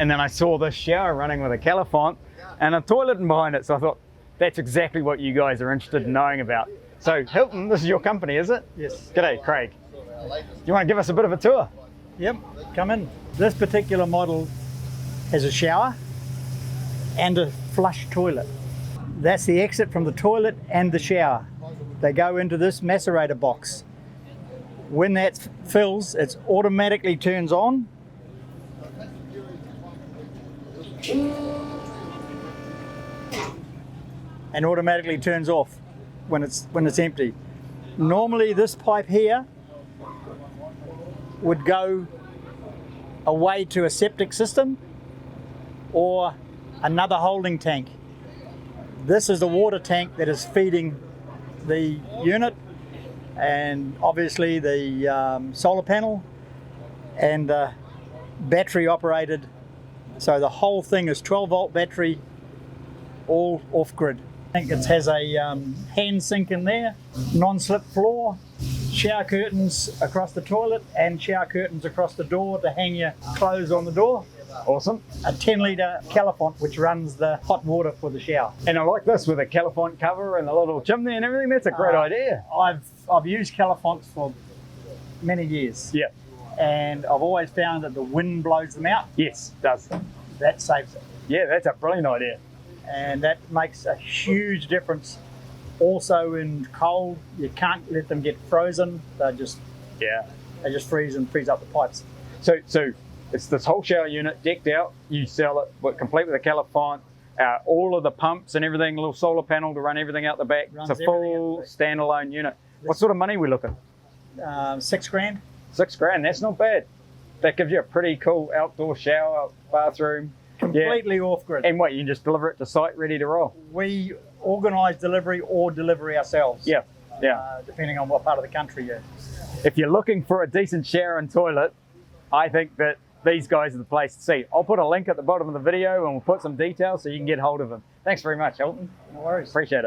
and then I saw this shower running with a califont and a toilet behind it. So I thought, that's exactly what you guys are interested in knowing about. So Hilton, this is your company, is it? Yes. G'day, Craig. Do you want to give us a bit of a tour? Yep, come in. This particular model has a shower and a flush toilet. That's the exit from the toilet and the shower. They go into this macerator box. When that fills, it automatically turns on. And automatically turns off when it's empty. Normally this pipe here would go away to a septic system or another holding tank. This is the water tank that is feeding the unit, and obviously the solar panel and battery operated. So the whole thing is 12-volt battery, all off-grid. I think it has a hand sink in there, non-slip floor, shower curtains across the toilet and shower curtains across the door to hang your clothes on the door. Awesome. A 10-litre califont which runs the hot water for the shower. And I like this with a califont cover and a little chimney and everything. That's a great idea. I've used califonts for many years. Yeah. And I've always found that the wind blows them out. Yes, it does. That saves it. Yeah, that's a brilliant idea. And that makes a huge difference. Also in cold, you can't let them get frozen. They just freeze and freeze up the pipes. So it's this whole shower unit decked out. You sell it complete with a califont, all of the pumps and everything, a little solar panel to run everything out the back. It's a full standalone unit. What sort of money are we looking? $6 grand. $6 grand, that's not bad. That gives you a pretty cool outdoor shower, bathroom. Completely off-grid. And what, you can just deliver it to site ready to roll? We organise delivery or delivery ourselves. Yeah. Depending on what part of the country you're. If you're looking for a decent shower and toilet, I think that these guys are the place to see. I'll put a link at the bottom of the video and we'll put some details so you can get hold of them. Thanks very much, Hilton. No worries. Appreciate it.